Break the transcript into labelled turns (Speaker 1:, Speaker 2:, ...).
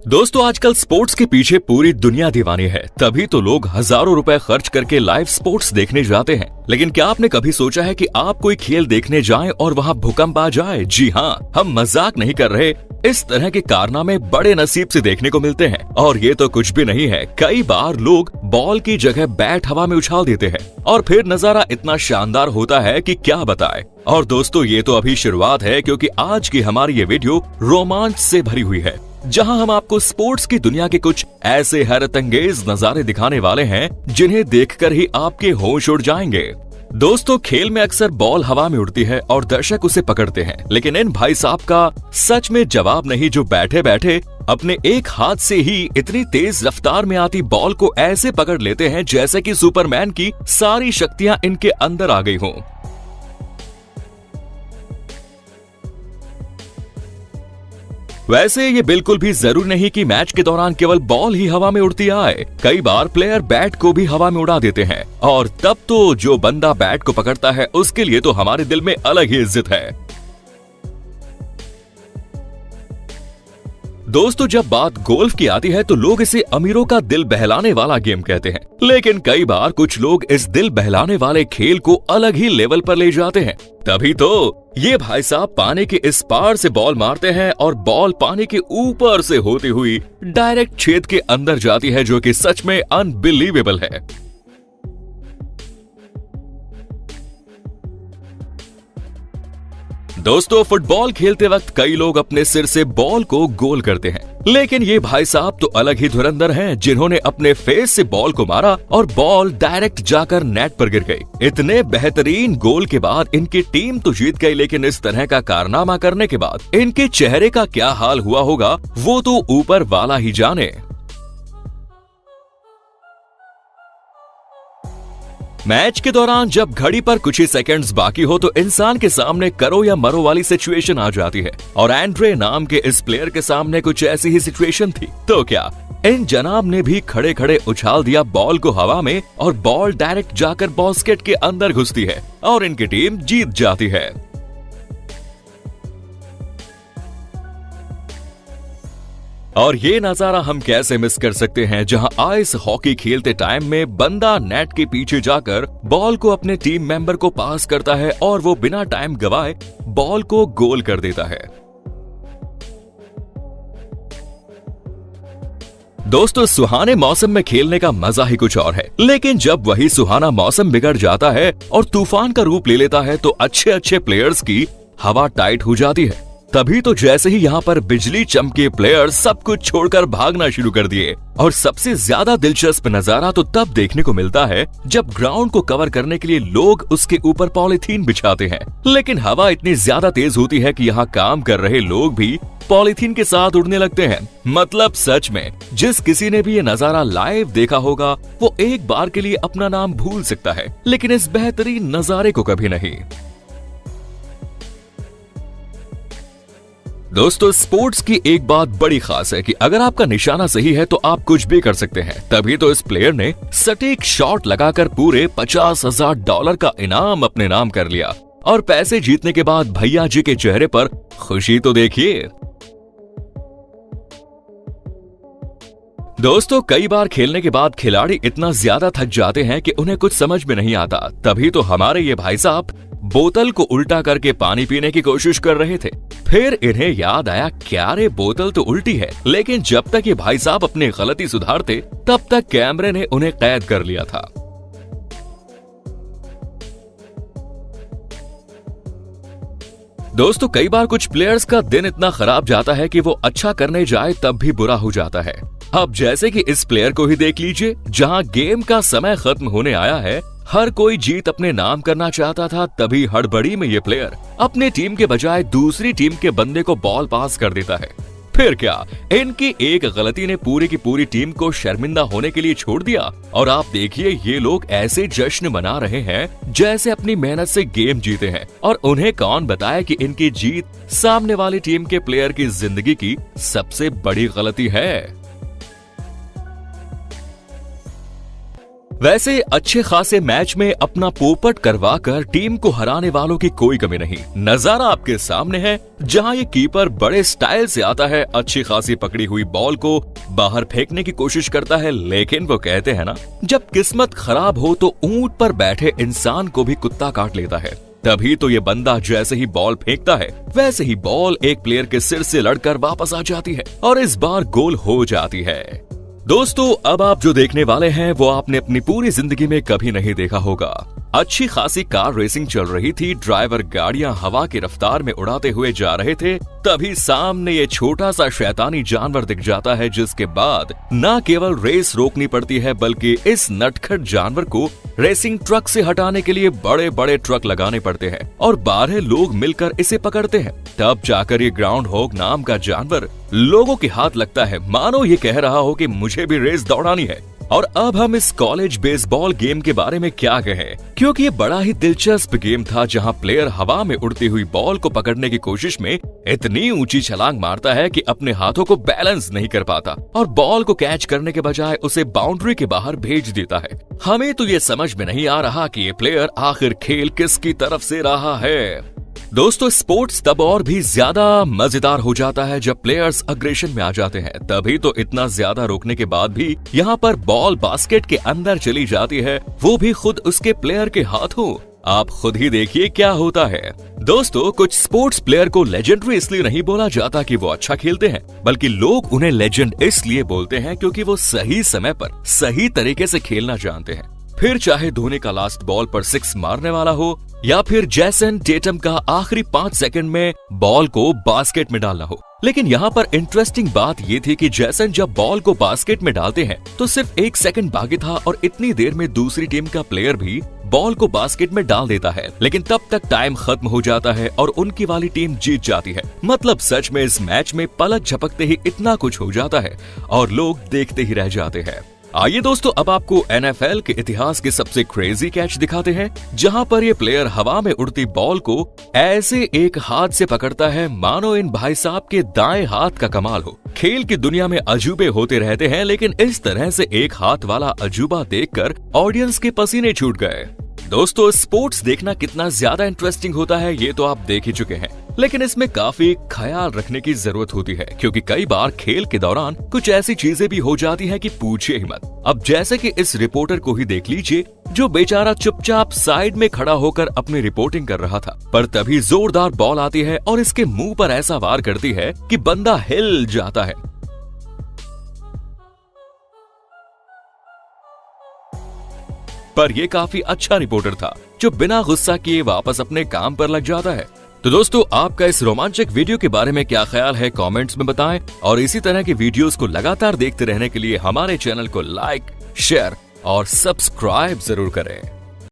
Speaker 1: दोस्तों आजकल स्पोर्ट्स के पीछे पूरी दुनिया दीवानी है, तभी तो लोग हजारों रुपए खर्च करके लाइव स्पोर्ट्स देखने जाते हैं। लेकिन क्या आपने कभी सोचा है कि आप कोई खेल देखने जाएं और वहां भूकंप आ जाए? जी हाँ, हम मजाक नहीं कर रहे। इस तरह के कारनामे बड़े नसीब से देखने को मिलते हैं। और ये तो कुछ भी नहीं है, कई बार लोग बॉल की जगह बैट हवा में उछाल देते हैं और फिर नजारा इतना शानदार होता है कि क्या बताएं। और दोस्तों ये तो अभी शुरुआत है, क्योंकि आज की हमारी ये वीडियो रोमांच से भरी हुई है, जहां हम आपको स्पोर्ट्स की दुनिया के कुछ ऐसे हैरतअंगेज नजारे दिखाने वाले हैं जिन्हें देखकर ही आपके होश उड़ जाएंगे। दोस्तों खेल में अक्सर बॉल हवा में उड़ती है और दर्शक उसे पकड़ते हैं, लेकिन इन भाई साहब का सच में जवाब नहीं, जो बैठे बैठे अपने एक हाथ से ही इतनी तेज रफ्तार में आती बॉल को ऐसे पकड़ लेते हैं जैसे कि सुपरमैन की सारी शक्तियां इनके अंदर आ गई हों। वैसे ये बिल्कुल भी जरूरी नहीं कि मैच के दौरान केवल बॉल ही हवा में उड़ती आए। कई बार प्लेयर बैट को भी हवा में उड़ा देते हैं और तब तो जो बंदा बैट को पकड़ता है उसके लिए तो हमारे दिल में अलग ही इज्जत है। दोस्तों जब बात गोल्फ की आती है तो लोग इसे अमीरों का दिल बहलाने वाला गेम कहते हैं, लेकिन कई बार कुछ लोग इस दिल बहलाने वाले खेल को अलग ही लेवल पर ले जाते हैं। तभी तो ये भाई साहब पानी के इस पार से बॉल मारते हैं और बॉल पानी के ऊपर से होती हुई डायरेक्ट छेद के अंदर जाती है, जो कि सच में अनबिलीवेबल है। दोस्तों फुटबॉल खेलते वक्त कई लोग अपने सिर से बॉल को गोल करते हैं, लेकिन ये भाई साहब तो अलग ही धुरंधर हैं, जिन्होंने अपने फेस से बॉल को मारा और बॉल डायरेक्ट जाकर नेट पर गिर गई। इतने बेहतरीन गोल के बाद इनकी टीम तो जीत गई, लेकिन इस तरह का कारनामा करने के बाद इनके चेहरे का क्या हाल हुआ होगा वो तो ऊपर वाला ही जाने। मैच के दौरान जब घड़ी पर कुछ ही सेकंड्स बाकी हो तो इंसान के सामने करो या मरो वाली सिचुएशन आ जाती है, और एंड्रे नाम के इस प्लेयर के सामने कुछ ऐसी ही सिचुएशन थी। तो क्या इन जनाब ने भी खड़े खड़े उछाल दिया बॉल को हवा में और बॉल डायरेक्ट जाकर बास्केट के अंदर घुसती है और इनकी टीम जीत जाती है। और ये नजारा हम कैसे मिस कर सकते हैं, जहां आइस हॉकी खेलते टाइम में बंदा नेट के पीछे जाकर बॉल को अपने टीम मेंबर को पास करता है और वो बिना टाइम गवाए बॉल को गोल कर देता है। दोस्तों सुहाने मौसम में खेलने का मजा ही कुछ और है, लेकिन जब वही सुहाना मौसम बिगड़ जाता है और तूफान का रूप ले लेता है तो अच्छे अच्छे प्लेयर्स की हवा टाइट हो जाती है। तभी तो जैसे ही यहाँ पर बिजली चमके प्लेयर्स सब कुछ छोड़कर भागना शुरू कर दिए। और सबसे ज्यादा दिलचस्प नजारा तो तब देखने को मिलता है जब ग्राउंड को कवर करने के लिए लोग उसके ऊपर पॉलीथीन बिछाते हैं, लेकिन हवा इतनी ज्यादा तेज होती है कि यहाँ काम कर रहे लोग भी पॉलीथीन के साथ उड़ने लगते हैं। मतलब सच में जिस किसी ने भी ये नजारा लाइव देखा होगा वो एक बार के लिए अपना नाम भूल सकता है, लेकिन इस बेहतरीन नजारे को कभी नहीं। दोस्तों स्पोर्ट्स की एक बात बड़ी खास है कि अगर आपका निशाना सही है तो आप कुछ भी कर सकते हैं। तभी तो इस प्लेयर ने सटीक शॉट लगाकर पूरे $50,000 का इनाम अपने नाम कर लिया, और पैसे जीतने के बाद भैया जी के चेहरे पर खुशी तो देखिए। दोस्तों कई बार खेलने के बाद खिलाड़ी इतना ज्यादा थक जाते हैं कि उन्हें कुछ समझ में नहीं आता। तभी तो हमारे ये भाई साहब बोतल को उल्टा करके पानी पीने की कोशिश कर रहे थे। फिर इन्हें याद आया, क्या रे बोतल तो उल्टी है। लेकिन जब तक ये भाई साहब अपनी गलती सुधारते तब तक कैमरे ने उन्हें कैद कर लिया था। दोस्तों कई बार कुछ प्लेयर्स का दिन इतना खराब जाता है कि वो अच्छा करने जाए तब भी बुरा हो जाता है। अब जैसे कि इस प्लेयर को ही देख लीजिए, जहां गेम का समय खत्म होने आया है, हर कोई जीत अपने नाम करना चाहता था, तभी हड़बड़ी में ये प्लेयर अपने टीम के बजाय दूसरी टीम के बंदे को बॉल पास कर देता है। फिर क्या इनकी एक गलती ने पूरी की पूरी टीम को शर्मिंदा होने के लिए छोड़ दिया, और आप देखिए ये लोग ऐसे जश्न मना रहे हैं जैसे अपनी मेहनत से गेम जीते हैं। और उन्हें कौन बताए कि इनकी जीत सामने वाली टीम के प्लेयर की जिंदगी की सबसे बड़ी गलती है। वैसे अच्छे खासे मैच में अपना पोपट करवा कर टीम को हराने वालों की कोई कमी नहीं। नजारा आपके सामने है, जहां ये कीपर बड़े स्टाइल से आता है, अच्छी खासी पकड़ी हुई बॉल को बाहर फेंकने की कोशिश करता है, लेकिन वो कहते हैं ना, जब किस्मत खराब हो तो ऊंट पर बैठे इंसान को भी कुत्ता काट लेता है। तभी तो ये बंदा जैसे ही बॉल फेंकता है, वैसे ही बॉल एक प्लेयर के सिर से लड़कर वापस आ जाती है और इस बार गोल हो जाती है। दोस्तों, अब आप जो देखने वाले हैं वो आपने अपनी पूरी जिंदगी में कभी नहीं देखा होगा। अच्छी खासी कार रेसिंग चल रही थी, ड्राइवर गाड़ियां हवा की रफ्तार में उड़ाते हुए जा रहे थे, तभी सामने ये छोटा सा शैतानी जानवर दिख जाता है, जिसके बाद न केवल रेस रोकनी पड़ती है बल्कि इस नटखट जानवर को रेसिंग ट्रक से हटाने के लिए बड़े बड़े ट्रक लगाने पड़ते हैं और 12 लोग मिलकर इसे पकड़ते हैं। तब जाकर ये ग्राउंड हॉग नाम का जानवर लोगों के हाथ लगता है, मानो ये कह रहा हो कि मुझे भी रेस दौड़ानी है। और अब हम इस कॉलेज बेसबॉल गेम के बारे में क्या कहें, क्योंकि ये बड़ा ही दिलचस्प गेम था, जहां प्लेयर हवा में उड़ती हुई बॉल को पकड़ने की कोशिश में इतनी ऊंची छलांग मारता है कि अपने हाथों को बैलेंस नहीं कर पाता और बॉल को कैच करने के बजाय उसे बाउंड्री के बाहर भेज देता है। हमें तो ये समझ में नहीं आ रहा कि ये प्लेयर आखिर खेल किसकी तरफ से रहा है। दोस्तों, स्पोर्ट्स तब और भी ज्यादा मजेदार हो जाता है जब प्लेयर्स अग्रेशन में आ जाते हैं। तभी तो इतना ज्यादा रोकने के बाद भी यहाँ पर बॉल बास्केट के अंदर चली जाती है, वो भी खुद उसके प्लेयर के हाथों। आप खुद ही देखिए क्या होता है। दोस्तों, कुछ स्पोर्ट्स प्लेयर को लेजेंडरी इसलिए नहीं बोला जाता कि वो अच्छा खेलते हैं, बल्कि लोग उन्हें लेजेंड इसलिए बोलते हैं क्योंकि वो सही समय पर सही तरीके से खेलना जानते हैं। फिर चाहे धोनी का लास्ट बॉल पर 6 मारने वाला हो या फिर जैसन टेटम का आखिरी 5 सेकंड में बॉल को बास्केट में डालना हो। लेकिन यहाँ पर इंटरेस्टिंग बात ये थी कि जैसन जब बॉल को बास्केट में डालते हैं तो सिर्फ 1 सेकंड बाकी था और इतनी देर में दूसरी टीम का प्लेयर भी बॉल को बास्केट में डाल देता है, लेकिन तब तक टाइम खत्म हो जाता है और उनकी वाली टीम जीत जाती है। मतलब सच में इस मैच में पलक झपकते ही इतना कुछ हो जाता है और लोग देखते ही रह जाते हैं। आइए दोस्तों, अब आपको NFL के इतिहास के सबसे क्रेजी कैच दिखाते हैं, जहां पर ये प्लेयर हवा में उड़ती बॉल को ऐसे एक हाथ से पकड़ता है मानो इन भाई साहब के दाएं हाथ का कमाल हो। खेल की दुनिया में अजूबे होते रहते हैं, लेकिन इस तरह से एक हाथ वाला अजूबा देखकर ऑडियंस के पसीने छूट गए। दोस्तों, स्पोर्ट्स देखना कितना ज्यादा इंटरेस्टिंग होता है ये तो आप देख ही चुके हैं, लेकिन इसमें काफी ख्याल रखने की जरूरत होती है, क्योंकि कई बार खेल के दौरान कुछ ऐसी चीजें भी हो जाती हैं कि पूछिए ही मत। अब जैसे कि इस रिपोर्टर को ही देख लीजिए, जो बेचारा चुपचाप साइड में खड़ा होकर अपनी रिपोर्टिंग कर रहा था, पर तभी जोरदार बॉल आती है और इसके मुंह पर ऐसा वार करती है कि बंदा हिल जाता है। पर यह काफी अच्छा रिपोर्टर था, जो बिना गुस्सा किए वापस अपने काम पर लग जाता है। तो दोस्तों, आपका इस रोमांचक वीडियो के बारे में क्या ख्याल है, कमेंट्स में बताएं और इसी तरह की वीडियोस को लगातार देखते रहने के लिए हमारे चैनल को लाइक, शेयर और सब्सक्राइब जरूर करें।